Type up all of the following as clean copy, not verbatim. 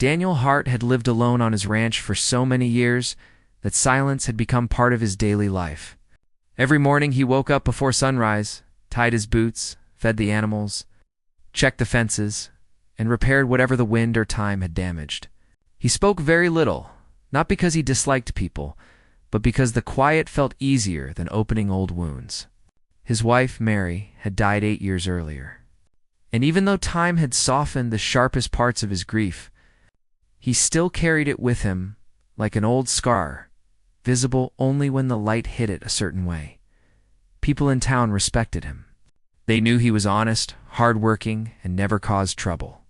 Daniel Hart had lived alone on his ranch for so many years that silence had become part of his daily life. Every morning he woke up before sunrise, tied his boots, fed the animals, checked the fences, and repaired whatever the wind or time had damaged. He spoke very little, not because he disliked people, but because the quiet felt easier than opening old wounds. His wife, Mary, had died 8 years earlier. And even though time had softened the sharpest parts of his grief, he still carried it with him like an old scar, visible only when the light hit it a certain way. People in town respected him. They knew he was honest, hard-working, and never caused trouble.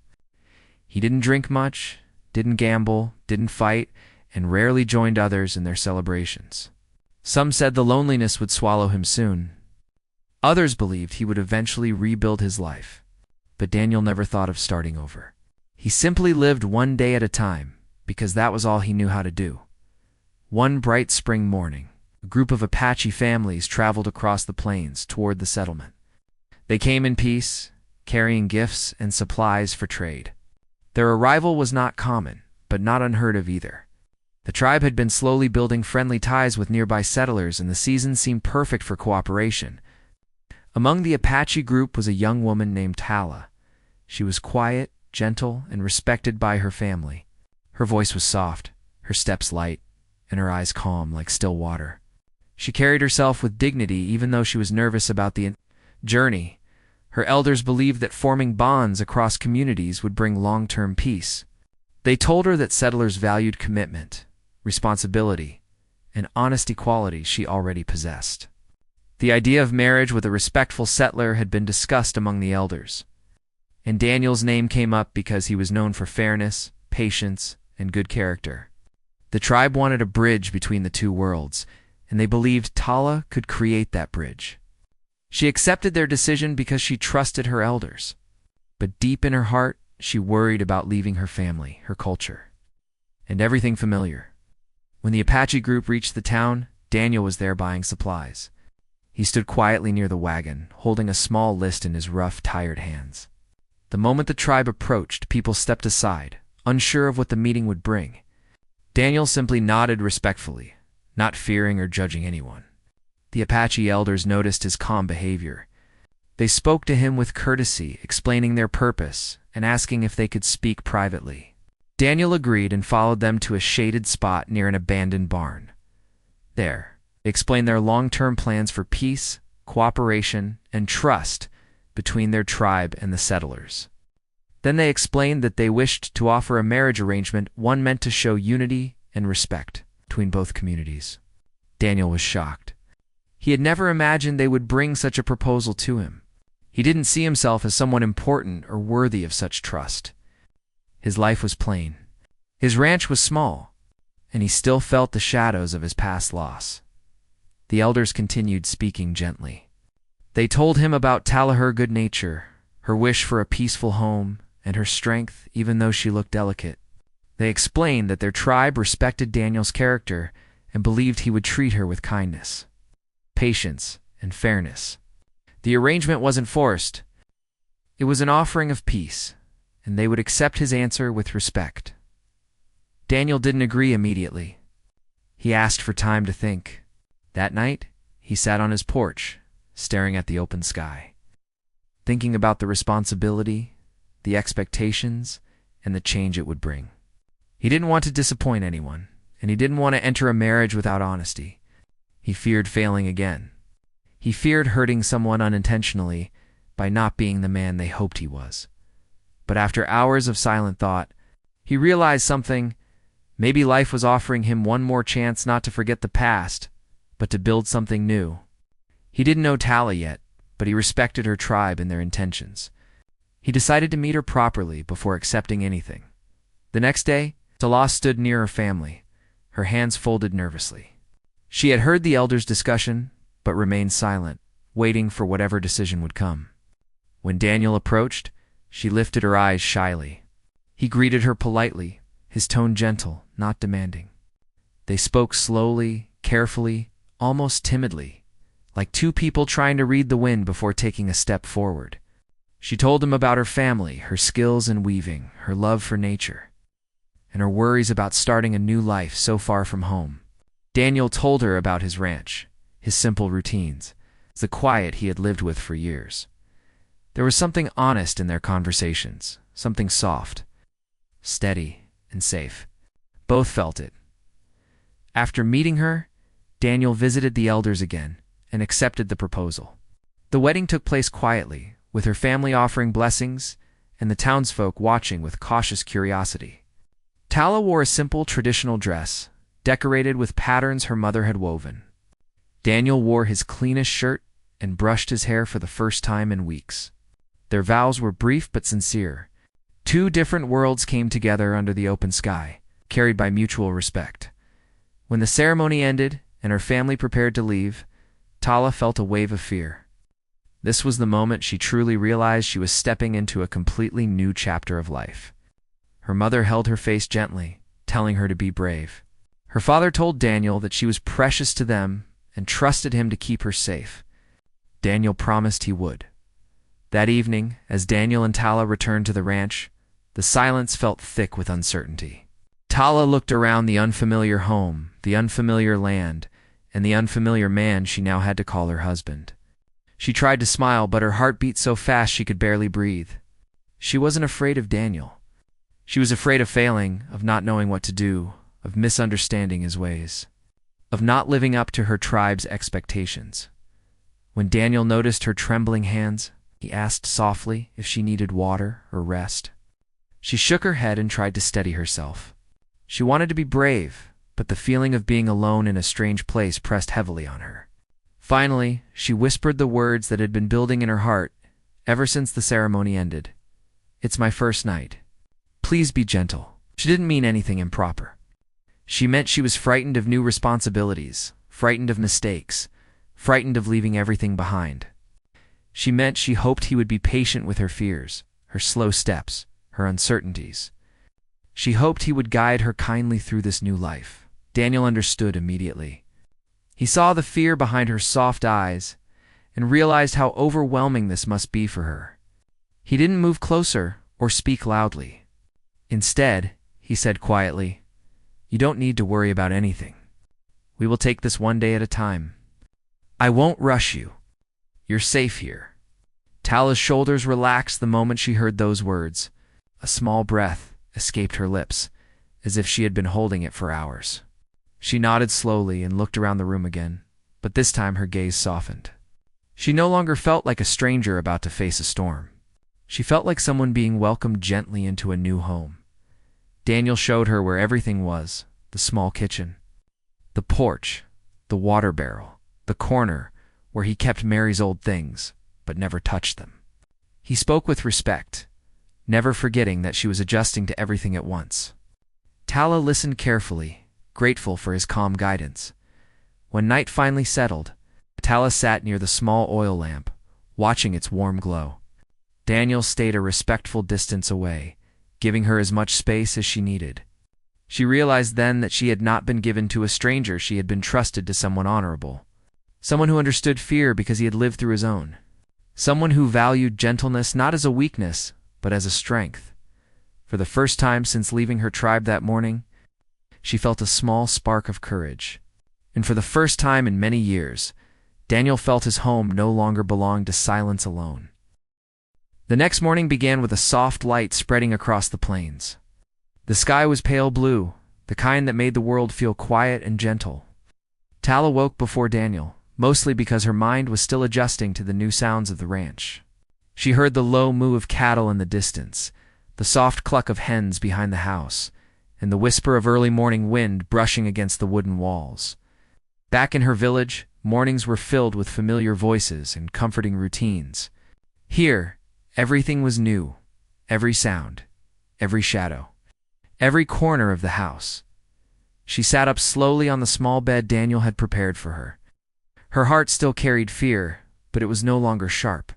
He didn't drink much, didn't gamble, didn't fight, and rarely joined others in their celebrations. Some said the loneliness would swallow him soon. Others believed he would eventually rebuild his life. But Daniel never thought of starting over. He simply lived one day at a time, because that was all he knew how to do. One bright spring morning, a group of Apache families traveled across the plains toward the settlement. They came in peace, carrying gifts and supplies for trade. Their arrival was not common, but not unheard of either. The tribe had been slowly building friendly ties with nearby settlers, and the season seemed perfect for cooperation. Among the Apache group was a young woman named Tala. She was quiet, gentle, and respected by her family. Her voice was soft, her steps light, and her eyes calm like still water. She carried herself with dignity even though she was nervous about the journey. Her elders believed that forming bonds across communities would bring long-term peace. They told her that settlers valued commitment, responsibility, and honest equality she already possessed. The idea of marriage with a respectful settler had been discussed among the elders, and Daniel's name came up because he was known for fairness, patience, and good character. The tribe wanted a bridge between the two worlds, and they believed Tala could create that bridge. She accepted their decision because she trusted her elders, but deep in her heart, she worried about leaving her family, her culture, and everything familiar. When the Apache group reached the town, Daniel was there buying supplies. He stood quietly near the wagon, holding a small list in his rough, tired hands. The moment the tribe approached, people stepped aside, unsure of what the meeting would bring. Daniel simply nodded respectfully, not fearing or judging anyone. The Apache elders noticed his calm behavior. They spoke to him with courtesy, explaining their purpose and asking if they could speak privately. Daniel agreed and followed them to a shaded spot near an abandoned barn. There, they explained their long-term plans for peace, cooperation, and trust between their tribe and the settlers. Then they explained that they wished to offer a marriage arrangement, one meant to show unity and respect between both communities. Daniel was shocked. He had never imagined they would bring such a proposal to him. He didn't see himself as someone important or worthy of such trust. His life was plain. His ranch was small, and he still felt the shadows of his past loss. The elders continued speaking gently. They told him about Talaher's good nature, her wish for a peaceful home, and her strength even though she looked delicate. They explained that their tribe respected Daniel's character and believed he would treat her with kindness, patience, and fairness. The arrangement wasn't forced. It was an offering of peace, and they would accept his answer with respect. Daniel didn't agree immediately. He asked for time to think. That night, he sat on his porch, staring at the open sky, thinking about the responsibility, the expectations, and the change it would bring. He didn't want to disappoint anyone, and he didn't want to enter a marriage without honesty. He feared failing again. He feared hurting someone unintentionally by not being the man they hoped he was. But after hours of silent thought, he realized something. Maybe life was offering him one more chance not to forget the past, but to build something new. He didn't know Tala yet, but he respected her tribe and their intentions. He decided to meet her properly before accepting anything. The next day, Tala stood near her family, her hands folded nervously. She had heard the elders' discussion, but remained silent, waiting for whatever decision would come. When Daniel approached, she lifted her eyes shyly. He greeted her politely, his tone gentle, not demanding. They spoke slowly, carefully, almost timidly, like two people trying to read the wind before taking a step forward. She told him about her family, her skills in weaving, her love for nature. and her worries about starting a new life so far from home. Daniel told her about his ranch, his simple routines, the quiet he had lived with for years. There was something honest in their conversations, something soft, steady, and safe. Both felt it. After meeting her, Daniel visited the elders again and accepted the proposal. The wedding took place quietly, with her family offering blessings and the townsfolk watching with cautious curiosity. Tala wore a simple traditional dress, decorated with patterns her mother had woven. Daniel wore his cleanest shirt and brushed his hair for the first time in weeks. Their vows were brief but sincere. Two different worlds came together under the open sky, carried by mutual respect. When the ceremony ended and her family prepared to leave, Tala felt a wave of fear. This was the moment she truly realized she was stepping into a completely new chapter of life. Her mother held her face gently, telling her to be brave. Her father told Daniel that she was precious to them and trusted him to keep her safe. Daniel promised he would. That evening, as Daniel and Tala returned to the ranch, the silence felt thick with uncertainty. Tala looked around the unfamiliar home, the unfamiliar land, and the unfamiliar man she now had to call her husband. She tried to smile, but her heart beat so fast she could barely breathe. She wasn't afraid of Daniel. She was afraid of failing, of not knowing what to do, of misunderstanding his ways, of not living up to her tribe's expectations. When Daniel noticed her trembling hands, he asked softly if she needed water or rest. She shook her head and tried to steady herself. She wanted to be brave, but the feeling of being alone in a strange place pressed heavily on her. Finally, she whispered the words that had been building in her heart ever since the ceremony ended. "It's my first night. Please be gentle." She didn't mean anything improper. She meant she was frightened of new responsibilities, frightened of mistakes, frightened of leaving everything behind. She meant she hoped he would be patient with her fears, her slow steps, her uncertainties. She hoped he would guide her kindly through this new life. Daniel understood immediately. He saw the fear behind her soft eyes and realized how overwhelming this must be for her. He didn't move closer or speak loudly. Instead, he said quietly, "You don't need to worry about anything. We will take this one day at a time. I won't rush you. You're safe here." Tala's shoulders relaxed the moment she heard those words. A small breath escaped her lips, as if she had been holding it for hours. She nodded slowly and looked around the room again, but this time her gaze softened. She no longer felt like a stranger about to face a storm. She felt like someone being welcomed gently into a new home. Daniel showed her where everything was: the small kitchen, the porch, the water barrel, the corner where he kept Mary's old things, but never touched them. He spoke with respect, never forgetting that she was adjusting to everything at once. Tala listened carefully, grateful for his calm guidance. When night finally settled, Tala sat near the small oil lamp, watching its warm glow. Daniel stayed a respectful distance away, giving her as much space as she needed. She realized then that she had not been given to a stranger, she had been trusted to someone honorable. Someone who understood fear because he had lived through his own. Someone who valued gentleness not as a weakness, but as a strength. For the first time since leaving her tribe that morning, she felt a small spark of courage. And for the first time in many years, Daniel felt his home no longer belonged to silence alone. The next morning began with a soft light spreading across the plains. The sky was pale blue, the kind that made the world feel quiet and gentle. Tala woke before Daniel, mostly because her mind was still adjusting to the new sounds of the ranch. She heard the low moo of cattle in the distance, the soft cluck of hens behind the house, and the whisper of early morning wind brushing against the wooden walls. Back in her village, mornings were filled with familiar voices and comforting routines. Here, everything was new, every sound, every shadow, every corner of the house. She sat up slowly on the small bed Daniel had prepared for her. Her heart still carried fear, but it was no longer sharp.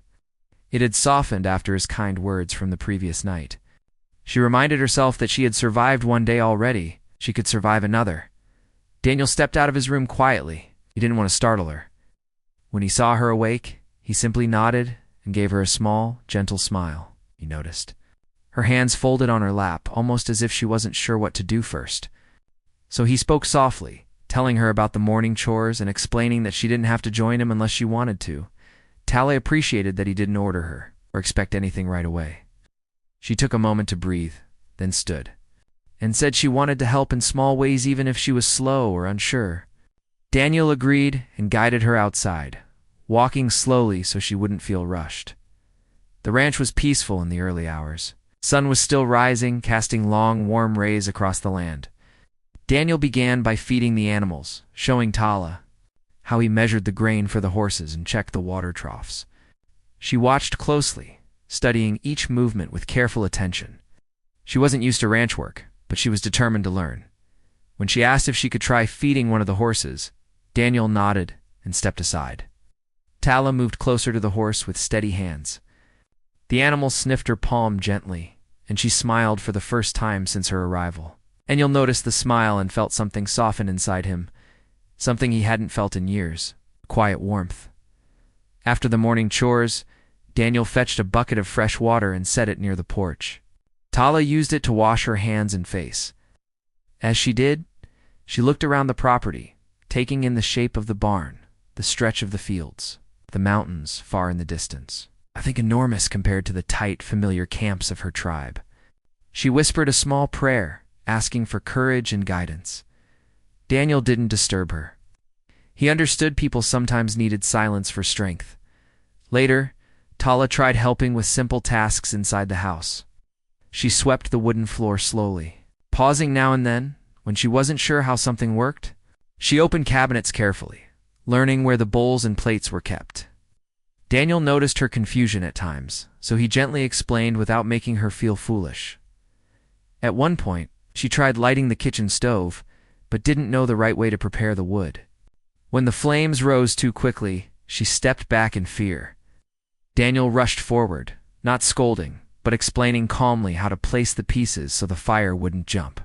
It had softened after his kind words from the previous night. She reminded herself that she had survived one day already. She could survive another. Daniel stepped out of his room quietly. He didn't want to startle her. When he saw her awake, he simply nodded and gave her a small, gentle smile, he noticed. her hands folded on her lap, almost as if she wasn't sure what to do first. So he spoke softly, telling her about the morning chores and explaining that she didn't have to join him unless she wanted to. Tala appreciated that he didn't order her or expect anything right away. She took a moment to breathe, then stood, and said she wanted to help in small ways even if she was slow or unsure. Daniel agreed and guided her outside, walking slowly so she wouldn't feel rushed. The ranch was peaceful in the early hours. Sun was still rising, casting long, warm rays across the land. Daniel began by feeding the animals, showing Tala how he measured the grain for the horses and checked the water troughs. She watched closely, studying each movement with careful attention. She wasn't used to ranch work, but she was determined to learn. When she asked if she could try feeding one of the horses, Daniel nodded and stepped aside. Tala moved closer to the horse with steady hands. The animal sniffed her palm gently, and she smiled for the first time since her arrival. Daniel noticed the smile and felt something soften inside him, something he hadn't felt in years, quiet warmth. After the morning chores, Daniel fetched a bucket of fresh water and set it near the porch. Tala used it to wash her hands and face. As she did, she looked around the property, taking in the shape of the barn, the stretch of the fields, the mountains far in the distance. I think enormous compared to the tight, familiar camps of her tribe. She whispered a small prayer, asking for courage and guidance. Daniel didn't disturb her. He understood people sometimes needed silence for strength. Later, Tala tried helping with simple tasks inside the house. She swept the wooden floor slowly, pausing now and then when she wasn't sure how something worked. She opened cabinets carefully, learning where the bowls and plates were kept. Daniel noticed her confusion at times, so he gently explained without making her feel foolish. At one point, she tried lighting the kitchen stove, but didn't know the right way to prepare the wood. When the flames rose too quickly, she stepped back in fear. Daniel rushed forward, not scolding, but explaining calmly how to place the pieces so the fire wouldn't jump.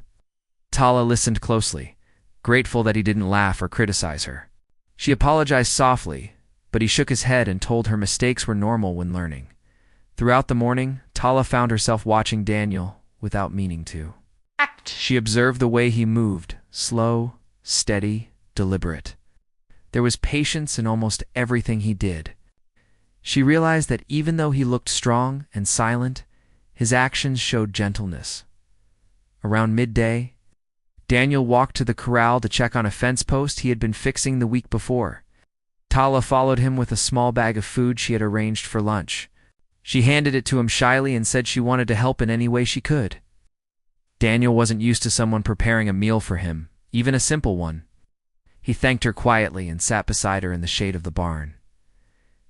Tala listened closely, grateful that he didn't laugh or criticize her. She apologized softly, but he shook his head and told her mistakes were normal when learning. Throughout the morning, Tala found herself watching Daniel without meaning to. She observed the way he moved, slow, steady, deliberate. There was patience in almost everything he did. She realized that even though he looked strong and silent, his actions showed gentleness. Around midday, Daniel walked to the corral to check on a fence post he had been fixing the week before. Tala followed him with a small bag of food she had arranged for lunch. She handed it to him shyly and said she wanted to help in any way she could. Daniel wasn't used to someone preparing a meal for him, even a simple one. He thanked her quietly and sat beside her in the shade of the barn.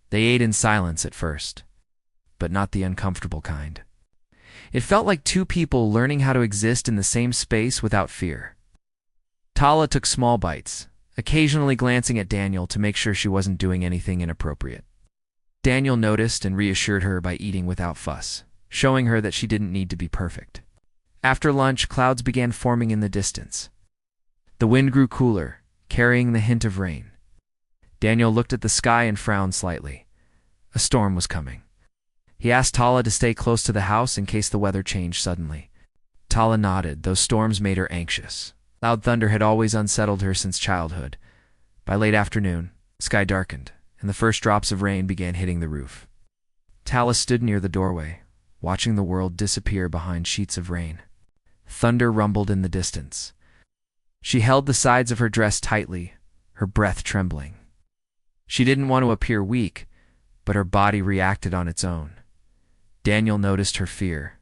They ate in silence at first, but not the uncomfortable kind. It felt like two people learning how to exist in the same space without fear. Tala took small bites, occasionally glancing at Daniel to make sure she wasn't doing anything inappropriate. Daniel noticed and reassured her by eating without fuss, showing her that she didn't need to be perfect. After lunch, clouds began forming in the distance. The wind grew cooler, carrying the hint of rain. Daniel looked at the sky and frowned slightly. A storm was coming. He asked Tala to stay close to the house in case the weather changed suddenly. Tala nodded. Those storms made her anxious. Loud thunder had always unsettled her since childhood. By late afternoon, the sky darkened, and the first drops of rain began hitting the roof. Tala stood near the doorway, watching the world disappear behind sheets of rain. Thunder rumbled in the distance. She held the sides of her dress tightly, her breath trembling. She didn't want to appear weak, but her body reacted on its own. Daniel noticed her fear.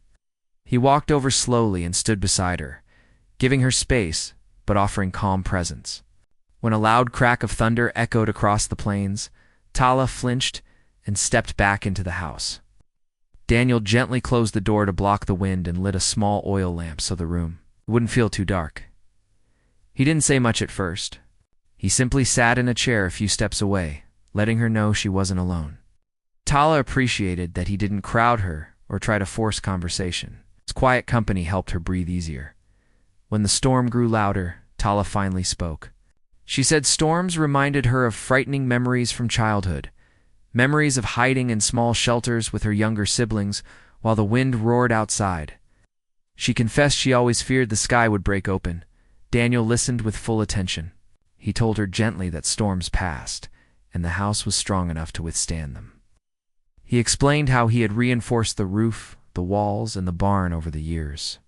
He walked over slowly and stood beside her, giving her space, but offering calm presence. When a loud crack of thunder echoed across the plains, Tala flinched and stepped back into the house. Daniel gently closed the door to block the wind and lit a small oil lamp so the room wouldn't feel too dark. He didn't say much at first. He simply sat in a chair a few steps away, letting her know she wasn't alone. Tala appreciated that he didn't crowd her or try to force conversation. His quiet company helped her breathe easier. When the storm grew louder, Tala finally spoke. She said storms reminded her of frightening memories from childhood, memories of hiding in small shelters with her younger siblings, while the wind roared outside. She confessed she always feared the sky would break open. Daniel listened with full attention. He told her gently that storms passed, and the house was strong enough to withstand them. He explained how he had reinforced the roof, the walls, and the barn over the years.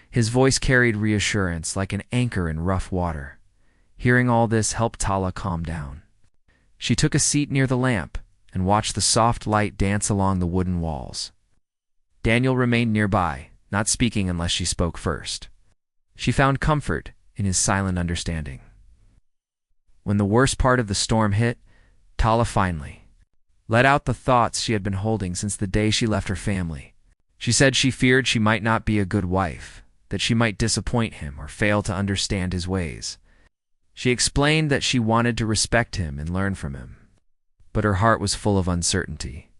His voice carried reassurance like an anchor in rough water. Hearing all this helped Tala calm down. She took a seat near the lamp and watched the soft light dance along the wooden walls. Daniel remained nearby, not speaking unless she spoke first. She found comfort in his silent understanding. When the worst part of the storm hit, Tala finally let out the thoughts she had been holding since the day she left her family. She said she feared she might not be a good wife, that she might disappoint him or fail to understand his ways. She explained that she wanted to respect him and learn from him, but her heart was full of uncertainty.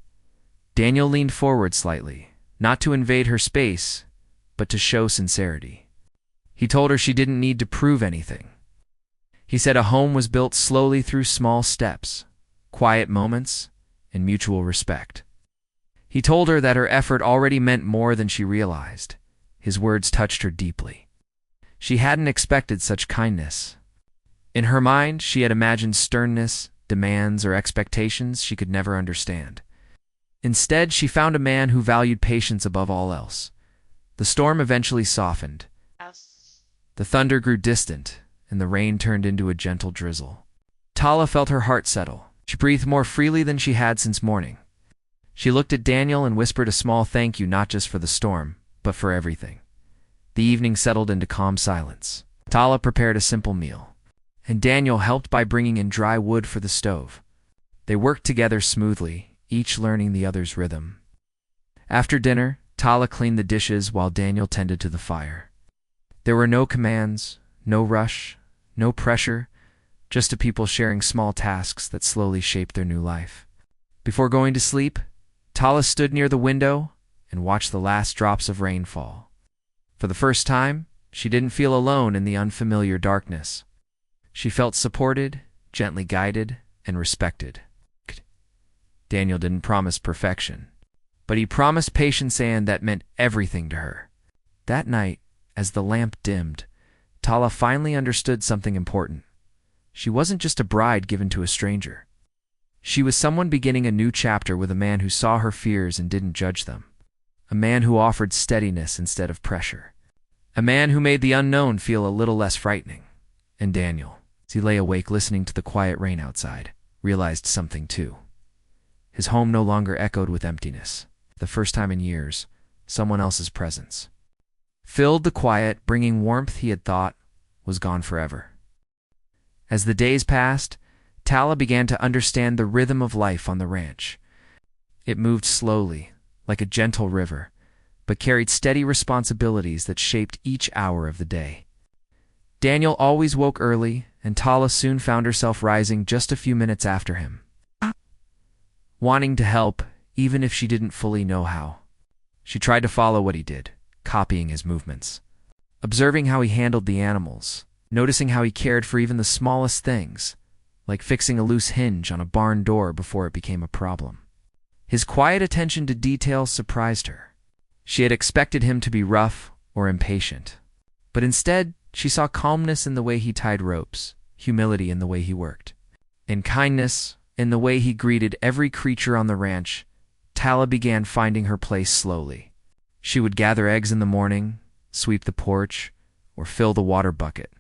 Daniel leaned forward slightly, not to invade her space, but to show sincerity. He told her she didn't need to prove anything. He said a home was built slowly through small steps, quiet moments, and mutual respect. He told her that her effort already meant more than she realized. His words touched her deeply. She hadn't expected such kindness. In her mind, she had imagined sternness, demands, or expectations she could never understand. Instead, she found a man who valued patience above all else. The storm eventually softened. The thunder grew distant, and the rain turned into a gentle drizzle. Tala felt her heart settle. She breathed more freely than she had since morning. She looked at Daniel and whispered a small thank you not just for the storm, but for everything. The evening settled into calm silence. Tala prepared a simple meal, and Daniel helped by bringing in dry wood for the stove. They worked together smoothly, each learning the other's rhythm. After dinner, Tala cleaned the dishes while Daniel tended to the fire. There were no commands, no rush, no pressure, just a people sharing small tasks that slowly shaped their new life. Before going to sleep, Tala stood near the window and watched the last drops of rain fall. For the first time, she didn't feel alone in the unfamiliar darkness. She felt supported, gently guided, and respected. Daniel didn't promise perfection, but he promised patience, and that meant everything to her. That night, as the lamp dimmed, Tala finally understood something important. She wasn't just a bride given to a stranger. She was someone beginning a new chapter with a man who saw her fears and didn't judge them. A man who offered steadiness instead of pressure. A man who made the unknown feel a little less frightening. And Daniel, as he lay awake listening to the quiet rain outside, realized something too. His home no longer echoed with emptiness. For the first time in years, someone else's presence filled the quiet, bringing warmth he had thought was gone forever. As the days passed, Tala began to understand the rhythm of life on the ranch. It moved slowly, like a gentle river, but carried steady responsibilities that shaped each hour of the day. Daniel always woke early, and Tala soon found herself rising just a few minutes after him, wanting to help, even if she didn't fully know how. She tried to follow what he did, copying his movements, observing how he handled the animals, noticing how he cared for even the smallest things, like fixing a loose hinge on a barn door before it became a problem. His quiet attention to detail surprised her. She had expected him to be rough or impatient, but instead she saw calmness in the way he tied ropes, humility in the way he worked, and kindness in the way he greeted every creature on the ranch. Tala began finding her place slowly. She would gather eggs in the morning, sweep the porch, or fill the water bucket.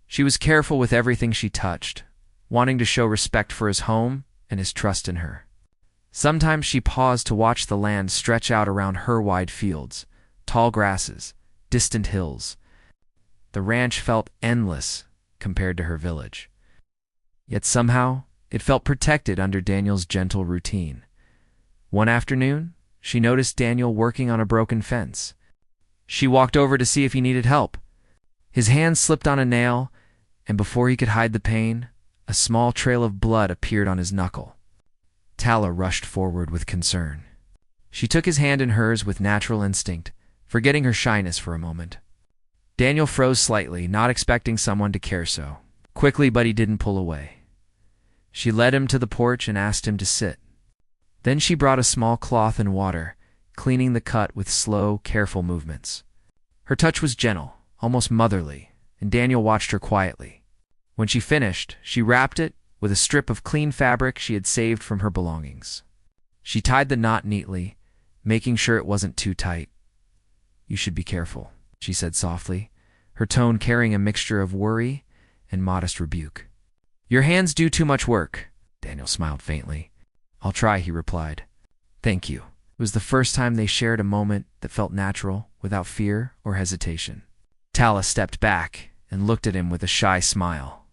She was careful with everything she touched, wanting to show respect for his home and his trust in her. Sometimes she paused to watch the land stretch out around her wide fields, tall grasses, distant hills. The ranch felt endless compared to her village. Yet somehow, it felt protected under Daniel's gentle routine. One afternoon, she noticed Daniel working on a broken fence. She walked over to see if he needed help. His hand slipped on a nail, and before he could hide the pain, a small trail of blood appeared on his knuckle. Tala rushed forward with concern. She took his hand in hers with natural instinct, forgetting her shyness for a moment. Daniel froze slightly, not expecting someone to care so quickly, but he didn't pull away. She led him to the porch and asked him to sit. Then she brought a small cloth and water, cleaning the cut with slow, careful movements. Her touch was gentle, almost motherly, and Daniel watched her quietly. When she finished, she wrapped it with a strip of clean fabric she had saved from her belongings. She tied the knot neatly, making sure it wasn't too tight. "You should be careful," she said softly, her tone carrying a mixture of worry and modest rebuke. "Your hands do too much work." Daniel smiled faintly. "I'll try," he replied. "Thank you." It was the first time they shared a moment that felt natural, without fear or hesitation. Tala stepped back and looked at him with a shy smile.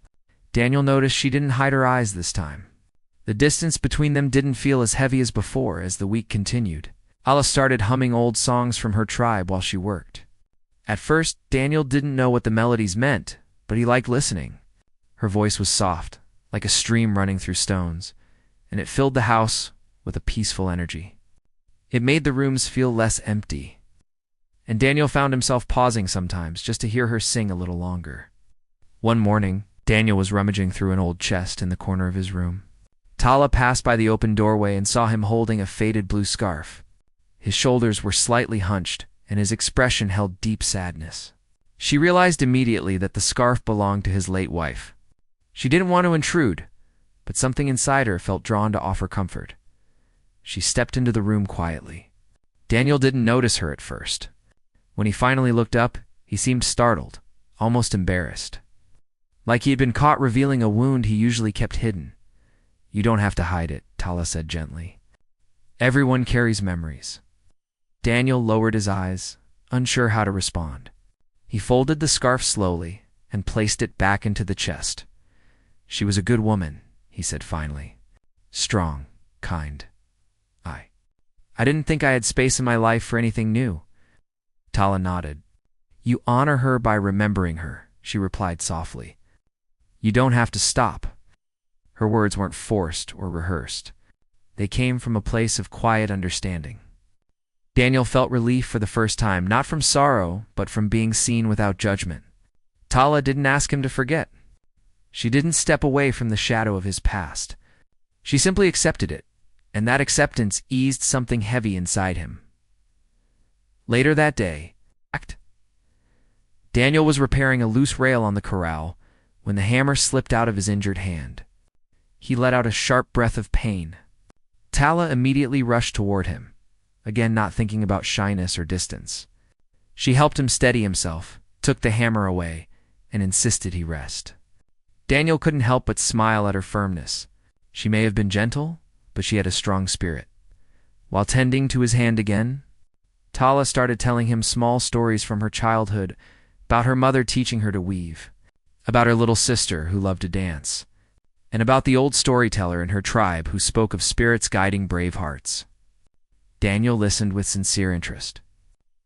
Daniel noticed she didn't hide her eyes this time. The distance between them didn't feel as heavy as before as the week continued. Tala started humming old songs from her tribe while she worked. At first, Daniel didn't know what the melodies meant, but he liked listening. Her voice was soft, like a stream running through stones, and it filled the house with a peaceful energy. It made the rooms feel less empty, and Daniel found himself pausing sometimes just to hear her sing a little longer. One morning, Daniel was rummaging through an old chest in the corner of his room. Tala passed by the open doorway and saw him holding a faded blue scarf. His shoulders were slightly hunched, and his expression held deep sadness. She realized immediately that the scarf belonged to his late wife. She didn't want to intrude, but something inside her felt drawn to offer comfort. She stepped into the room quietly. Daniel didn't notice her at first. When he finally looked up, he seemed startled, almost embarrassed. Like he had been caught revealing a wound he usually kept hidden. "You don't have to hide it," Tala said gently. "Everyone carries memories." Daniel lowered his eyes, unsure how to respond. He folded the scarf slowly and placed it back into the chest. "She was a good woman," he said finally. "Strong, kind. I didn't think I had space in my life for anything new." Tala nodded. "You honor her by remembering her," she replied softly. "You don't have to stop." Her words weren't forced or rehearsed. They came from a place of quiet understanding. Daniel felt relief for the first time, not from sorrow, but from being seen without judgment. Tala didn't ask him to forget. She didn't step away from the shadow of his past. She simply accepted it, and that acceptance eased something heavy inside him. Later that day, Daniel was repairing a loose rail on the corral when the hammer slipped out of his injured hand. He let out a sharp breath of pain. Tala immediately rushed toward him, again not thinking about shyness or distance. She helped him steady himself, took the hammer away, and insisted he rest. Daniel couldn't help but smile at her firmness. She may have been gentle, but she had a strong spirit. While tending to his hand again, Tala started telling him small stories from her childhood about her mother teaching her to weave, about her little sister who loved to dance, and about the old storyteller in her tribe who spoke of spirits guiding brave hearts. Daniel listened with sincere interest.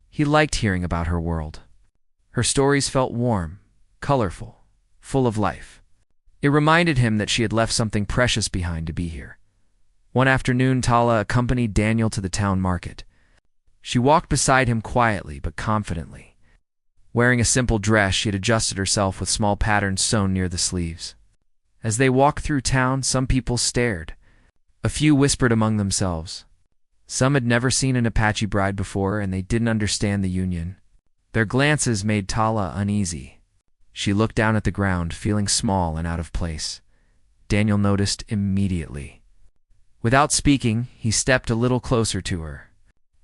He liked hearing about her world. Her stories felt warm, colorful, full of life. It reminded him that she had left something precious behind to be here. One afternoon, Tala accompanied Daniel to the town market. She walked beside him quietly but confidently. Wearing a simple dress, she had adjusted herself with small patterns sewn near the sleeves. As they walked through town, some people stared. A few whispered among themselves. Some had never seen an Apache bride before, and they didn't understand the union. Their glances made Tala uneasy. She looked down at the ground, feeling small and out of place. Daniel noticed immediately. Without speaking, he stepped a little closer to her.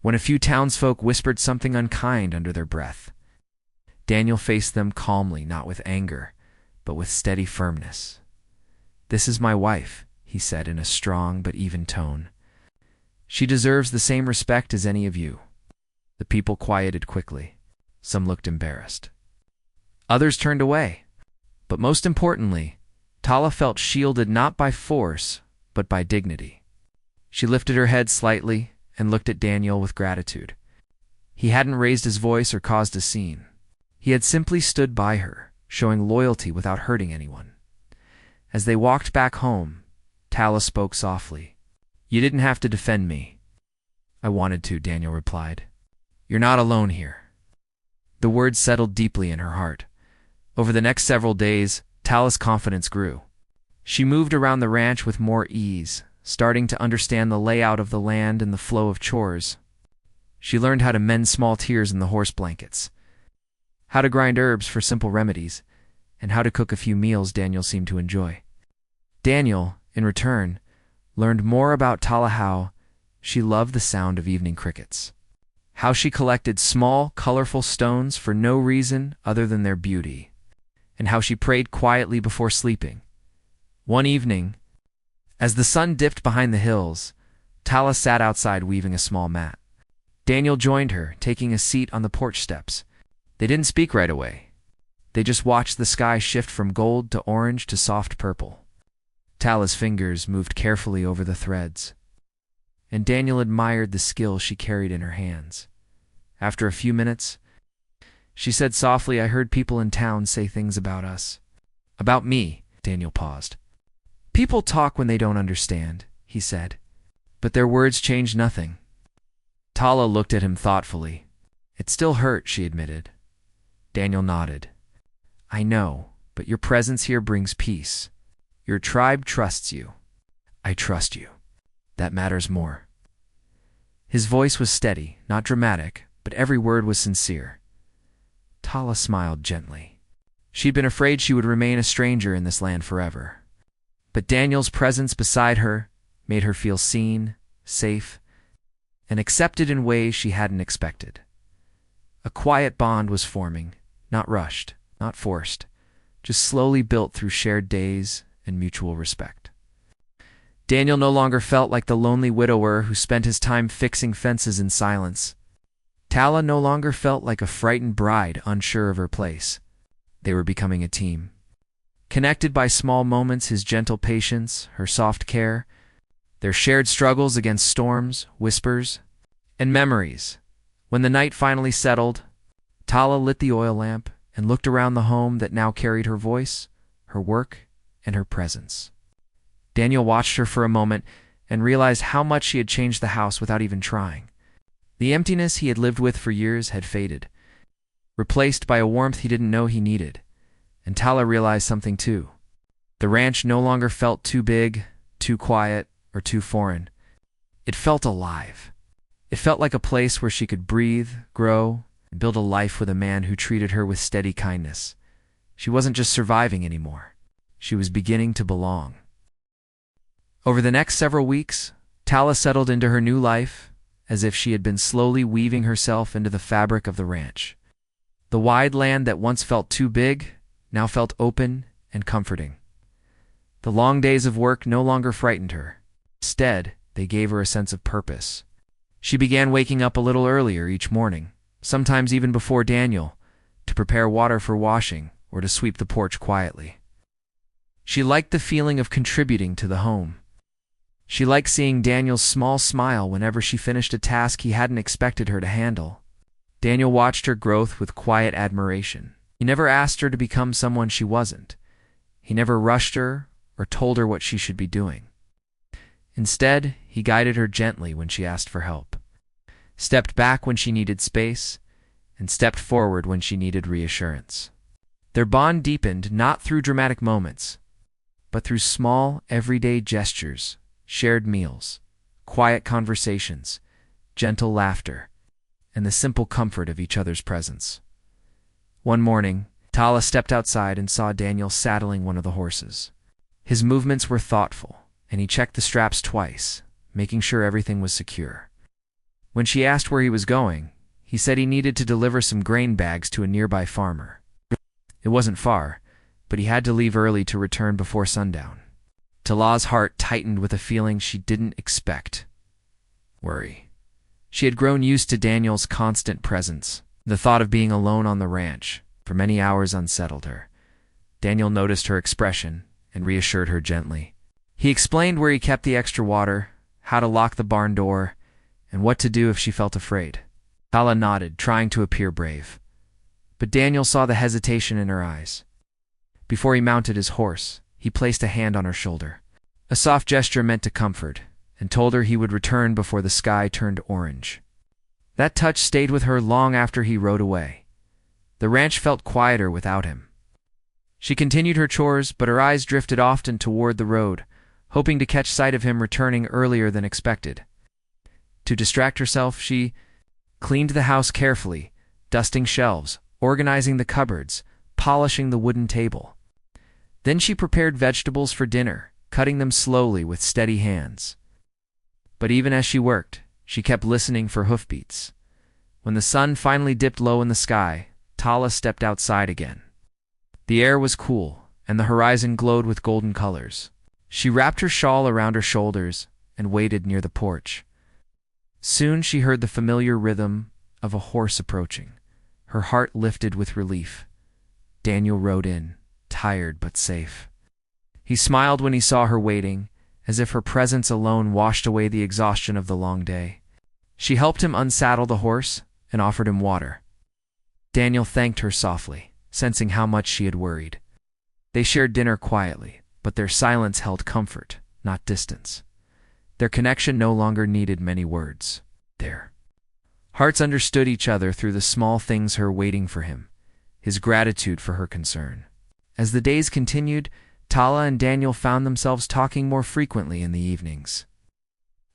When a few townsfolk whispered something unkind under their breath, Daniel faced them calmly, not with anger, but with steady firmness. "This is my wife," he said in a strong but even tone. "She deserves the same respect as any of you." The people quieted quickly. Some looked embarrassed. Others turned away. But most importantly, Tala felt shielded not by force, but by dignity. She lifted her head slightly and looked at Daniel with gratitude. He hadn't raised his voice or caused a scene. He had simply stood by her, showing loyalty without hurting anyone. As they walked back home, Tala spoke softly. "You didn't have to defend me." "I wanted to," Daniel replied. "You're not alone here." The words settled deeply in her heart. Over the next several days, Tala's confidence grew. She moved around the ranch with more ease, starting to understand the layout of the land and the flow of chores. She learned how to mend small tears in the horse blankets, how to grind herbs for simple remedies, and how to cook a few meals Daniel seemed to enjoy. Daniel, in return, learned more about Tala, how she loved the sound of evening crickets, how she collected small, colorful stones for no reason other than their beauty, and how she prayed quietly before sleeping. One evening, as the sun dipped behind the hills, Tala sat outside weaving a small mat. Daniel joined her, taking a seat on the porch steps. They didn't speak right away. They just watched the sky shift from gold to orange to soft purple. Tala's fingers moved carefully over the threads, and Daniel admired the skill she carried in her hands. After a few minutes, she said softly, "I heard people in town say things about us." "About me?" Daniel paused. "People talk when they don't understand," he said, "but their words change nothing." Tala looked at him thoughtfully. "It still hurt," she admitted. Daniel nodded. "I know, but your presence here brings peace. Your tribe trusts you. I trust you. That matters more." His voice was steady, not dramatic, but every word was sincere. Tala smiled gently. She'd been afraid she would remain a stranger in this land forever. But Daniel's presence beside her made her feel seen, safe, and accepted in ways she hadn't expected. A quiet bond was forming, not rushed, not forced, just slowly built through shared days and mutual respect. Daniel no longer felt like the lonely widower who spent his time fixing fences in silence. Tala no longer felt like a frightened bride unsure of her place. They were becoming a team. Connected by small moments, his gentle patience, her soft care, their shared struggles against storms, whispers, and memories. When the night finally settled, Tala lit the oil lamp and looked around the home that now carried her voice, her work, and her presence. Daniel watched her for a moment and realized how much she had changed the house without even trying. The emptiness he had lived with for years had faded, replaced by a warmth he didn't know he needed. And Tala realized something too. The ranch no longer felt too big, too quiet, or too foreign. It felt alive. It felt like a place where she could breathe, grow, and build a life with a man who treated her with steady kindness. She wasn't just surviving anymore. She was beginning to belong. Over the next several weeks, Tala settled into her new life, as if she had been slowly weaving herself into the fabric of the ranch. The wide land that once felt too big now felt open and comforting. The long days of work no longer frightened her. Instead, they gave her a sense of purpose. She began waking up a little earlier each morning, sometimes even before Daniel, to prepare water for washing or to sweep the porch quietly. She liked the feeling of contributing to the home. She liked seeing Daniel's small smile whenever she finished a task he hadn't expected her to handle. Daniel watched her growth with quiet admiration. He never asked her to become someone she wasn't. He never rushed her or told her what she should be doing. Instead, he guided her gently when she asked for help, stepped back when she needed space, and stepped forward when she needed reassurance. Their bond deepened not through dramatic moments, but through small, everyday gestures, shared meals, quiet conversations, gentle laughter, and the simple comfort of each other's presence. One morning, Tala stepped outside and saw Daniel saddling one of the horses. His movements were thoughtful, and he checked the straps twice, making sure everything was secure. When she asked where he was going, he said he needed to deliver some grain bags to a nearby farmer. It wasn't far, but he had to leave early to return before sundown. Tala's heart tightened with a feeling she didn't expect: worry. She had grown used to Daniel's constant presence. The thought of being alone on the ranch for many hours unsettled her. Daniel noticed her expression and reassured her gently. He explained where he kept the extra water, how to lock the barn door, and what to do if she felt afraid. Tala nodded, trying to appear brave. But Daniel saw the hesitation in her eyes. Before he mounted his horse, he placed a hand on her shoulder. A soft gesture meant to comfort, and told her he would return before the sky turned orange. That touch stayed with her long after he rode away. The ranch felt quieter without him. She continued her chores, but her eyes drifted often toward the road, hoping to catch sight of him returning earlier than expected. To distract herself, she cleaned the house carefully, dusting shelves, organizing the cupboards, polishing the wooden table. Then she prepared vegetables for dinner, cutting them slowly with steady hands. But even as she worked, she kept listening for hoofbeats. When the sun finally dipped low in the sky, Tala stepped outside again. The air was cool, and the horizon glowed with golden colors. She wrapped her shawl around her shoulders and waited near the porch. Soon she heard the familiar rhythm of a horse approaching. Her heart lifted with relief. Daniel rode in, tired but safe. He smiled when he saw her waiting, as if her presence alone washed away the exhaustion of the long day. She helped him unsaddle the horse and offered him water. Daniel thanked her softly, sensing how much she had worried. They shared dinner quietly, but their silence held comfort, not distance. Their connection no longer needed many words. Their hearts understood each other through the small things, her waiting for him, his gratitude for her concern. As the days continued, Tala and Daniel found themselves talking more frequently in the evenings.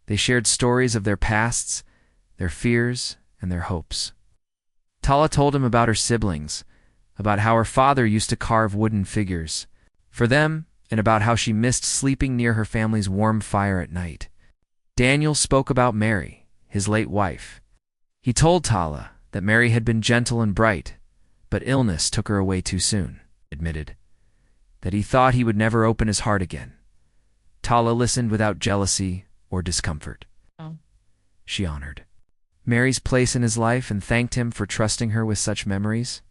They shared stories of their pasts, their fears, and their hopes. Tala told him about her siblings, about how her father used to carve wooden figures for them, and about how she missed sleeping near her family's warm fire at night. Daniel spoke about Mary, his late wife. He told Tala that Mary had been gentle and bright, but illness took her away too soon, admitted that he thought he would never open his heart again. Tala listened without jealousy or discomfort. She honored Mary's place in his life and thanked him for trusting her with such memories.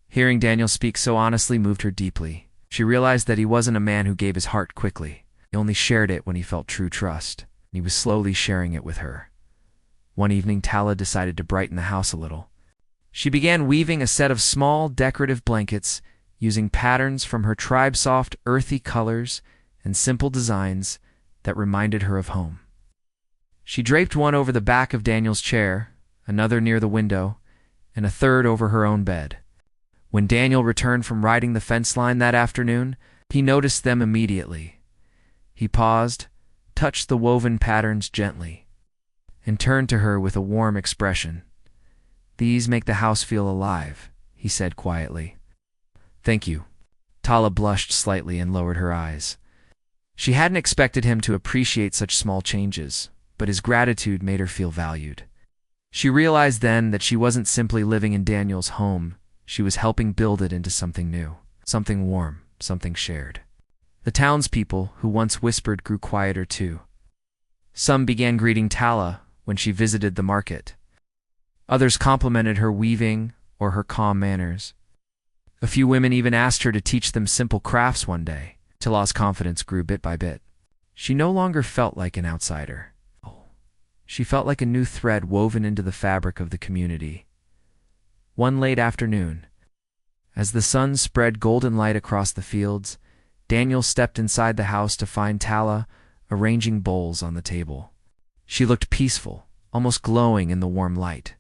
Hearing Daniel speak so honestly moved her deeply. She realized that he wasn't a man who gave his heart quickly. He only shared it when he felt true trust. He was slowly sharing it with her. One evening, Tala decided to brighten the house a little. She began weaving a set of small, decorative blankets, using patterns from her tribe's soft, earthy colors and simple designs that reminded her of home. She draped one over the back of Daniel's chair, another near the window, and a third over her own bed. When Daniel returned from riding the fence line that afternoon, he noticed them immediately. He paused, touched the woven patterns gently, and turned to her with a warm expression. "These make the house feel alive," he said quietly. "Thank you." Tala blushed slightly and lowered her eyes. She hadn't expected him to appreciate such small changes, but his gratitude made her feel valued. She realized then that she wasn't simply living in Daniel's home, she was helping build it into something new, something warm, something shared. The townspeople, who once whispered, grew quieter too. Some began greeting Tala when she visited the market. Others complimented her weaving or her calm manners. A few women even asked her to teach them simple crafts one day. Tala's confidence grew bit by bit. She no longer felt like an outsider. She felt like a new thread woven into the fabric of the community. One late afternoon, as the sun spread golden light across the fields, Daniel stepped inside the house to find Tala arranging bowls on the table. She looked peaceful, almost glowing in the warm light.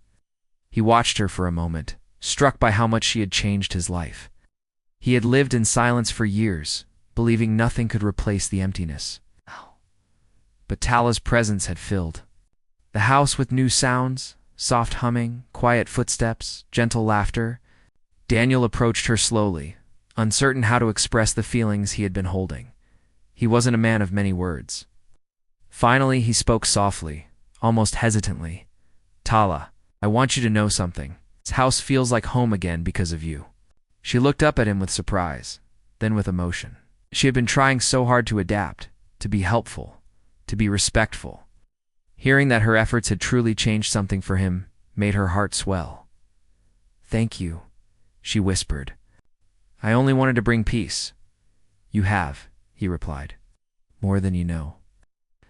He watched her for a moment, struck by how much she had changed his life. He had lived in silence for years, believing nothing could replace the emptiness. But Tala's presence had filled the house with new sounds, soft humming, quiet footsteps, gentle laughter. Daniel approached her slowly, uncertain how to express the feelings he had been holding. He wasn't a man of many words. Finally, he spoke softly, almost hesitantly. "Tala, I want you to know something. This house feels like home again because of you." She looked up at him with surprise, then with emotion. She had been trying so hard to adapt, to be helpful, to be respectful. Hearing that her efforts had truly changed something for him made her heart swell. "Thank you," she whispered. "I only wanted to bring peace." "You have," he replied. "More than you know."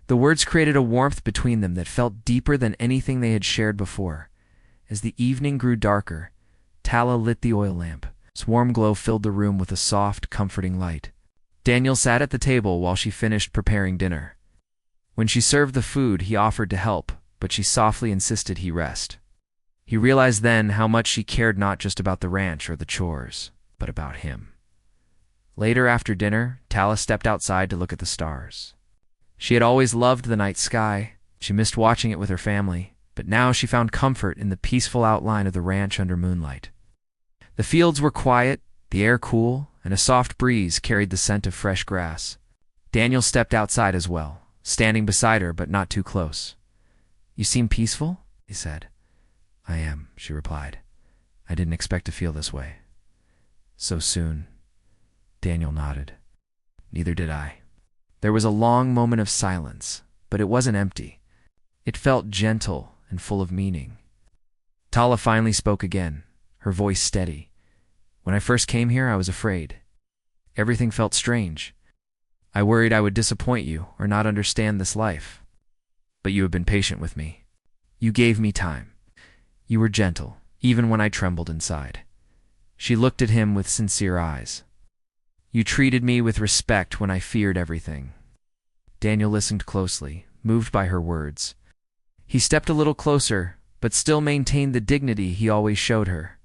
The words created a warmth between them that felt deeper than anything they had shared before. As the evening grew darker, Tala lit the oil lamp. Its warm glow filled the room with a soft, comforting light. Daniel sat at the table while she finished preparing dinner. When she served the food, he offered to help, but she softly insisted he rest. He realized then how much she cared not just about the ranch or the chores, but about him. Later after dinner, Tala stepped outside to look at the stars. She had always loved the night sky. She missed watching it with her family, but but now she found comfort in the peaceful outline of the ranch under moonlight. The fields were quiet, the air cool, and a soft breeze carried the scent of fresh grass. Daniel stepped outside as well, standing beside her but not too close. "You seem peaceful?" he said. "I am," she replied. "I didn't expect to feel this way." "So soon?" Daniel nodded. "Neither did I." There was a long moment of silence, but it wasn't empty. It felt gentle and full of meaning. Tala finally spoke again, her voice steady. "When I first came here, I was afraid. Everything felt strange. I worried I would disappoint you or not understand this life. But you have been patient with me. You gave me time. You were gentle, even when I trembled inside." She looked at him with sincere eyes. "You treated me with respect when I feared everything." Daniel listened closely, moved by her words. He stepped a little closer, but still maintained the dignity he always showed her.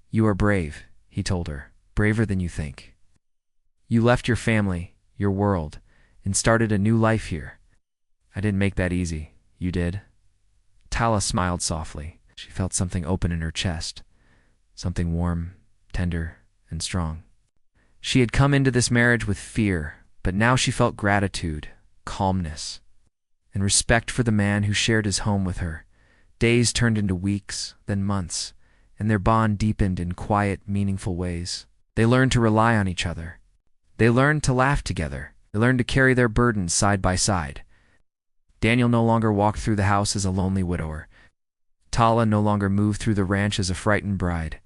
"You are brave," he told her, "braver than you think. You left your family, your world, and started a new life here. I didn't make that easy. You did." Tala smiled softly. She felt something open in her chest, something warm, tender, and strong. She had come into this marriage with fear, but now she felt gratitude, calmness, and respect for the man who shared his home with her. Days turned into weeks, then months, and their bond deepened in quiet, meaningful ways. They learned to rely on each other. They learned to laugh together. They learned to carry their burdens side by side. Daniel no longer walked through the house as a lonely widower. Tala no longer moved through the ranch as a frightened bride.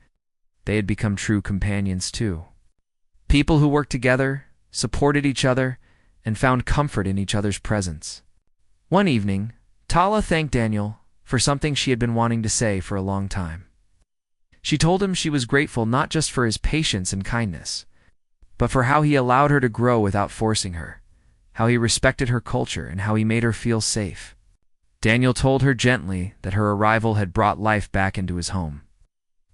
They had become true companions too. People who worked together, supported each other, and found comfort in each other's presence. One evening, Tala thanked Daniel for something she had been wanting to say for a long time. She told him she was grateful not just for his patience and kindness, but for how he allowed her to grow without forcing her, how he respected her culture, and how he made her feel safe. Daniel told her gently that her arrival had brought life back into his home.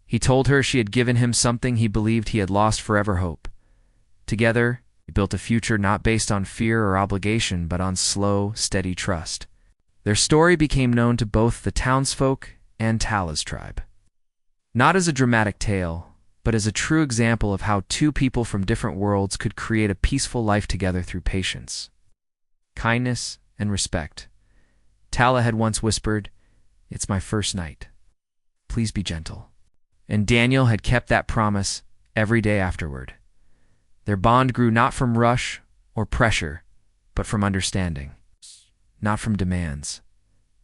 He told her she had given him something he believed he had lost forever: hope. Together, they built a future not based on fear or obligation, but on slow, steady trust. Their story became known to both the townsfolk and Tala's tribe. Not as a dramatic tale, but as a true example of how two people from different worlds could create a peaceful life together through patience, kindness, and respect. Tala had once whispered, "It's my first night. Please be gentle." And Daniel had kept that promise every day afterward. Their bond grew not from rush or pressure, but from understanding. Not from demands,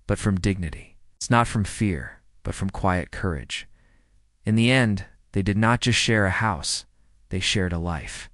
but from dignity. It's not from fear, but from quiet courage. In the end, they did not just share a house, they shared a life.